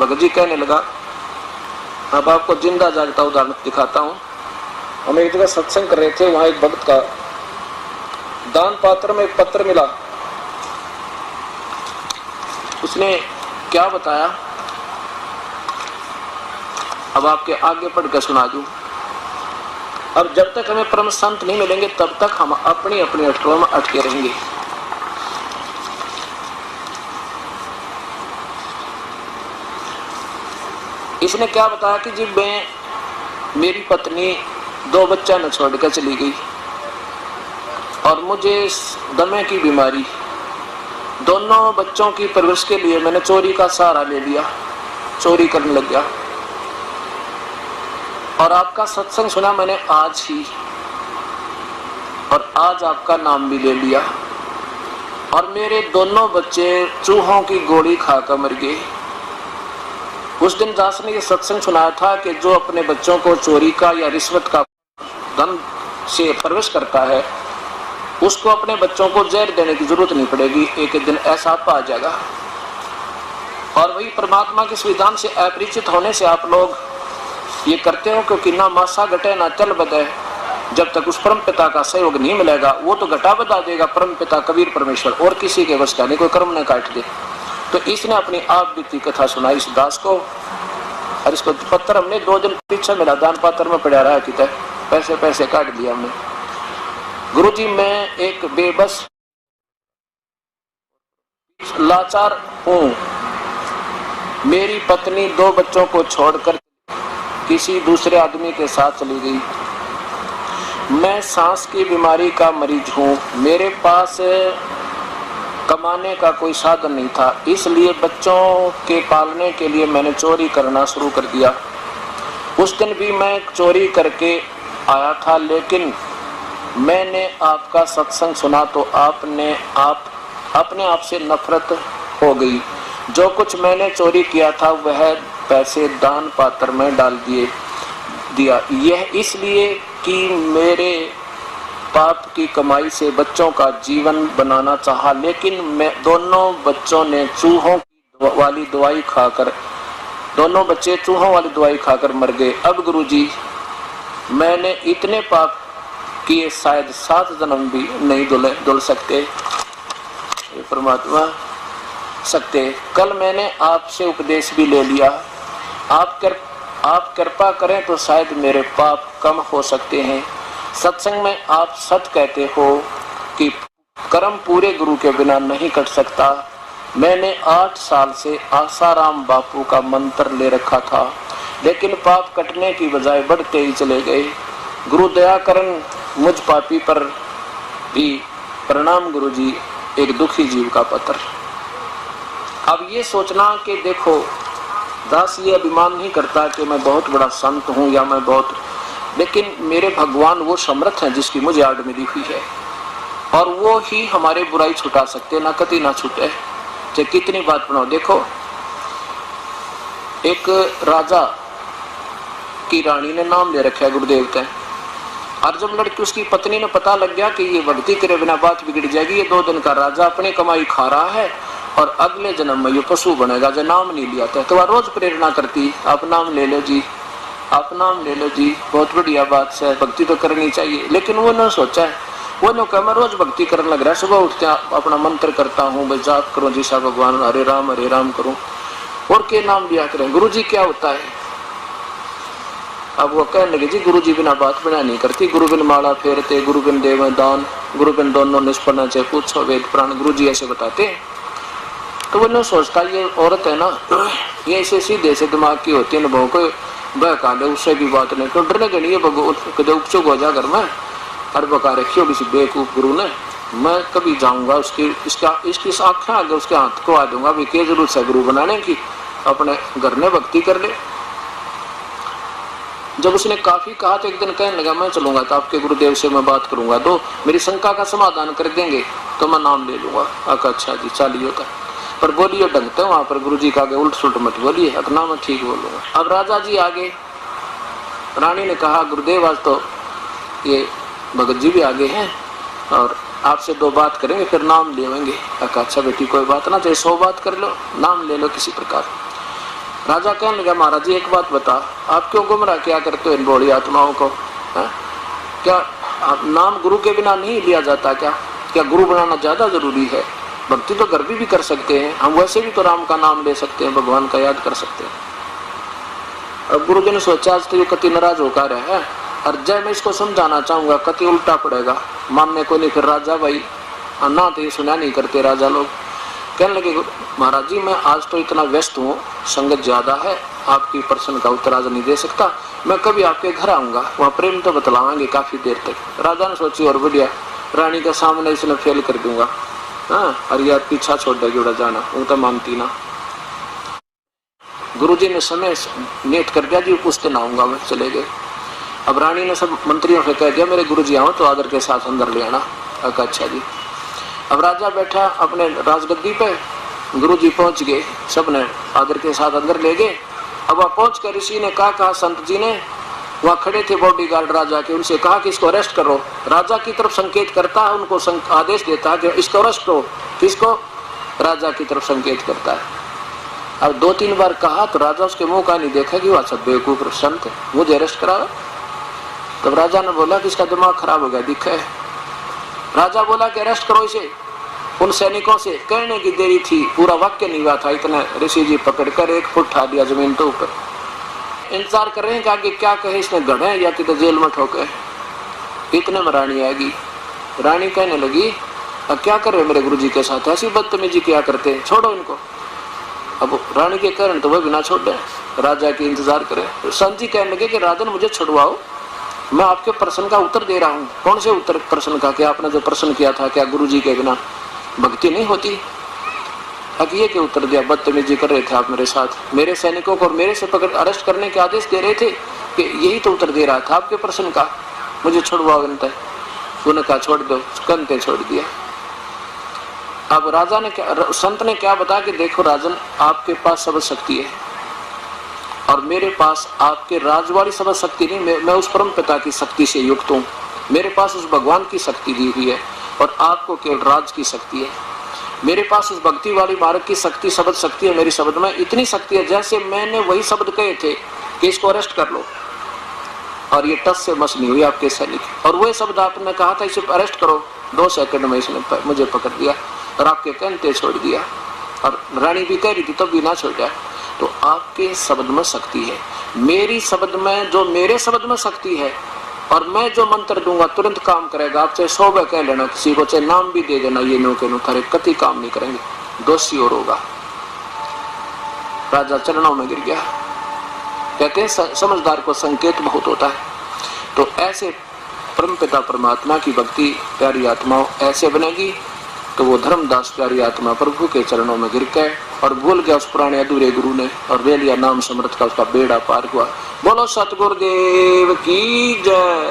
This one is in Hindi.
भगत जी कहने लगा, अब आपको जिंदा जागता उदाहरण दिखाता हूँ। हम एक जगह सत्संग कर रहे थे, वहां एक भक्त का दान पात्र में एक पत्र मिला। उसने क्या बताया, अब आपके आगे पढ़कर सुना दूं। अब जब तक हमें परम संत नहीं मिलेंगे तब तक हम अपनी अपनी अटकलों में अटके रहेंगे। इसने क्या बताया कि जी मेरी पत्नी 2 बच्चा न छोड़कर चली गई और मुझे दमे की बीमारी, दोनों बच्चों की परवरिश के लिए मैंने चोरी का सहारा ले लिया, चोरी करने लग गया। और आपका सत्संग सुना मैंने आज ही, और आज आपका नाम भी ले लिया, और मेरे दोनों बच्चे चूहों की गोली खाकर मर गए। उस दिन दास ने ये सत्संग सुनाया था कि जो अपने बच्चों को चोरी का या रिश्वत का धन से परवरिश करता है, उसको अपने बच्चों को जहर देने की जरूरत नहीं पड़ेगी, एक दिन ऐसा आ जाएगा। और वही परमात्मा के विधान से अपरिचित होने से आप लोग ये करते हो, क्योंकि ना मासा घटे ना चल बदे। जब तक उस परम पिता का सहयोग नहीं मिलेगा, वो तो घटा बता देगा परम पिता कबीर परमेश्वर, और किसी के वश का नहीं, कोई कर्म न काट दे। तो इसने अपनी आप बीती कथा सुनाई इस दास को, और इसको पत्र हमने 2 दिन पीछे मिला, दान पात्र में पड़ा रहा, कितना पैसे काट दिया हमने। गुरुजी मैं एक बेबस लाचार हूँ, मेरी पत्नी 2 बच्चों को छोड़कर किसी दूसरे आदमी के साथ चली गई। मैं सांस की बीमारी का मरीज हूँ, मेरे पास कमाने का कोई साधन नहीं था, इसलिए बच्चों के पालने के लिए मैंने चोरी करना शुरू कर दिया। उस दिन भी मैं चोरी करके आया था, लेकिन मैंने आपका सत्संग सुना तो अपने आप से नफरत हो गई। जो कुछ मैंने चोरी किया था वह पैसे दान पात्र में डाल दिया। यह इसलिए कि मेरे पाप की कमाई से बच्चों का जीवन बनाना चाहा, लेकिन मैं दोनों बच्चों ने चूहों वाली दवाई खाकर, दोनों बच्चे चूहों वाली दवाई खाकर मर गए। अब गुरुजी मैंने इतने पाप किए, शायद 7 जन्म भी नहीं धुल सकते, परमात्मा सकते। कल मैंने आपसे उपदेश भी ले लिया, आप कृपा करें तो शायद मेरे पाप कम हो सकते हैं। सत्संग में आप सच कहते हो कि कर्म पूरे गुरु के बिना नहीं कट सकता। मैंने 8 साल से आसाराम बापू का मंत्र ले रखा था, लेकिन पाप कटने की बजाय बढ़ते ही चले गए। गुरु दया करन मुझ पापी पर भी। प्रणाम गुरुजी, एक दुखी जीव का पत्र। अब ये सोचना कि देखो दास ये अभिमान नहीं करता कि मैं बहुत बड़ा संत हूँ या मैं बहुत, लेकिन मेरे भगवान वो समर्थ हैं जिसकी मुझे आड़ मिली हुई है, और वो ही हमारे बुराई छुटा सकते, ना कति ना छूटे, चाहे कितनी बात बनाओ। देखो एक राजा की रानी ने नाम ले रखा है गुरुदेव का, और जब लड़की उसकी पत्नी ने पता लग गया कि ये भक्ति करे बिना बात बिगड़ जाएगी, ये 2 दिन का राजा अपनी कमाई खा रहा है और अगले जन्म में ये पशु बनेगा, जो नाम नहीं लिया था, तो वह रोज प्रेरणा करती, आप नाम ले लो जी, आप नाम ले लो जी, बहुत बढ़िया बात है, भक्ति तो करनी चाहिए। लेकिन वो न सोचा है, वो न कहा मैं रोज भक्ति करने लग रहा है, सुबह उठते अपना मंत्र करता हूँ, भाई जाप करो जी सा भगवान हरे राम करूँ, और के नाम लिया करें। गुरु जी क्या होता है? अब वो कहने लगे जी गुरु जी बिना बात बिना नहीं करती, गुरु बिन माला फेरते, गुरु बिन देव दान, गुरु बिन दोनों निष्पन्न चाहे पूछो वेद प्राण, गुरु जी ऐसे बताते हैं। तो वो न सोचता ये औरत है ना, ये ऐसे सीधे से दिमाग की होती है, न बहु को बहका ले, उससे भी बात नहीं तो डरने के लिए कदे उपचुक हो जा घर में, और बका रखी होगी बेवकूफ गुरु ने, मैं कभी जाऊंगा इसकी आंखें आगे उसके हाथ को आ दूंगा, भी क्या जरूरत है गुरु बनाने की, अपने घर में भक्ति कर ले। जब उसने काफी कहा तो एक दिन कहने लगा मैं चलूंगा तो आपके गुरुदेव से मैं बात करूंगा, तो मेरी शंका का समाधान कर देंगे तो मैं नाम ले लूंगा। आका अच्छा जी चालिए होता, पर बोलिए ढंगते वहां पर गुरु जी का आगे उल्ट सुल्ट मत बोलिए, अपना मैं ठीक बोलूंगा। अब राजा जी आगे, रानी ने कहा गुरुदेव आज तो ये भगत जी भी आगे हैं और आपसे 2 बात करेंगे फिर नाम लेंगे। अच्छा बेटी कोई बात ना, चाहे 100 बात कर लो, नाम ले लो किसी प्रकार। राजा कहने लगा, महाराज जी एक बात बता, आप क्यों गुमराह क्या करते हो इन भोली आत्माओं को? क्या नाम गुरु के बिना नहीं लिया जाता? क्या गुरु बनाना ज्यादा जरूरी है? भक्ति तो घर भी कर सकते हैं हम, वैसे भी तो राम का नाम ले सकते हैं, भगवान का याद कर सकते हैं। अब गुरु जी ने सोचा आज तो ये कति नाराज होकर है, और जब मैं इसको समझाना चाहूंगा कति उल्टा पड़ेगा, मानने को नहीं। फिर राजा भाई ना तो ये सुना नहीं करते राजा लोग। कहने लगे, महाराज जी मैं आज तो इतना व्यस्त हूँ, संगत ज्यादा है, आपकी प्रश्न का उत्तर आज नहीं दे सकता, मैं कभी आपके घर आऊंगा, वहाँ प्रेम तो बतलावांगे काफी देर तक। राजा ने सोची और बढ़िया, रानी के सामने इसने फेल कर दूंगा, हाँ, और यार पीछा छोड़ देगी उड़ा जाना, वो तो मानती ना। गुरुजी ने समय नेट कर दिया जी, उस दिन आऊंगा मैं, चले गए। अब रानी ने सब मंत्रियों से कह दिया मेरे गुरुजी आओ तो आदर के साथ अंदर ले आना। अच्छा जी। अब राजा बैठा अपने राजगद्दी पे, गुरुजी पहुंच गए, सबने आदर के साथ अंदर ले गए। अब वहां पहुंच कर ऋषि ने कहा संत जी ने, वहां खड़े थे बॉडीगार्ड राजा के, उनसे कहा कि इसको अरेस्ट करो। राजा की तरफ संकेत करता है, उनको आदेश देता है कि इसको अरेस्ट करो। किसको? राजा की तरफ संकेत करता है। अब 2-3 बार कहा तो राजा उसके मुंह का नहीं देखा कि वह सब बेवकूफ संत है, मुझे अरेस्ट करा। तब राजा ने बोला कि इसका दिमाग खराब हो गया, दिखा है। राजा बोला कि अरेस्ट करो इसे। उन सैनिकों से कहने की देरी थी, पूरा वाक्य नहीं हुआ था, इतना ऋषि जी पकड़कर 1 फुट उठा दिया जमीन के ऊपर। इंतजार कर रहे हैं कि आगे क्या कहे, इसने गढ़े या कि तो जेल में ठोके। इतने में रानी आएगी। रानी कहने लगी, अब क्या कर रहे मेरे गुरुजी के साथ, ऐसी बदतमीजी क्या करते हैं, छोड़ो इनको। अब रानी के कारण तो वह बिना छोड़ दे, राजा की इंतजार करे। तो संत जी कहने लगे कि राजन मुझे छुड़वाओ, मैं आपके प्रश्न का उत्तर दे रहा हूँ। कौन से उत्तर? प्रश्न का? क्या आपने जो प्रश्न किया था, क्या गुरुजी के बिना भक्ति नहीं होती? ये के उत्तर दिया, बदतमीजी कर रहे थे आप मेरे साथ, मेरे सैनिकों को और मेरे से पकड़ अरेस्ट करने के आदेश दे रहे थे, कि यही तो उत्तर दे रहा था आपके प्रश्न का, मुझे छुड़वाओ। उन्होंने कहा छोड़ दो, कंते छोड़ दिया। अब राजा ने क्या, संत ने क्या बताया कि देखो राजन, आपके पास सबद शक्ति है और मेरे पास आपके राज वाली सबद शक्ति नहीं, मैं उस परम पिता की शक्ति से युक्त हूँ, मेरे पास उस भगवान की शक्ति दी हुई है और आपको केवल राज की शक्ति है। मेरे पास उस भक्ति वाली मार्ग की शक्ति, शब्द शक्ति है, मेरी शब्द में इतनी शक्ति है, जैसे मैंने वही शब्द कहे थे कि इसको अरेस्ट कर लो, और ये टस से मस नहीं हुई आपके सैनिक, और वही शब्द आपने कहा था इसे अरेस्ट करो, 2 सेकंड में इसने मुझे पकड़ दिया और आपके कहते छोड़ दिया। और रानी भी कह रही थी तब भी ना छोड़ा। तो आपके शब्द में शक्ति है, मेरी शब्द में, जो मेरे शब्द में शक्ति है, और मैं जो मंत्र दूंगा तुरंत काम करेगा। आप चाहे 100 बार कह लेना किसी को, चाहे नाम भी दे देना, ये नो के नो थारे कति काम नहीं करेंगे, दोषी और होगा। राजा चरणों में गिर गया। कहते हैं समझदार को संकेत बहुत होता है। तो ऐसे परमपिता परमात्मा की भक्ति प्यारी आत्माओं ऐसे बनेगी तो वो धर्मदास प्यारी आत्मा प्रभु के चरणों में गिर गए और भूल गया उस पुराने अधूरे गुरु ने, और वे लिया नाम समर्थ का, उसका बेड़ा पार हुआ। बोलो सतगुरुदेव की जय।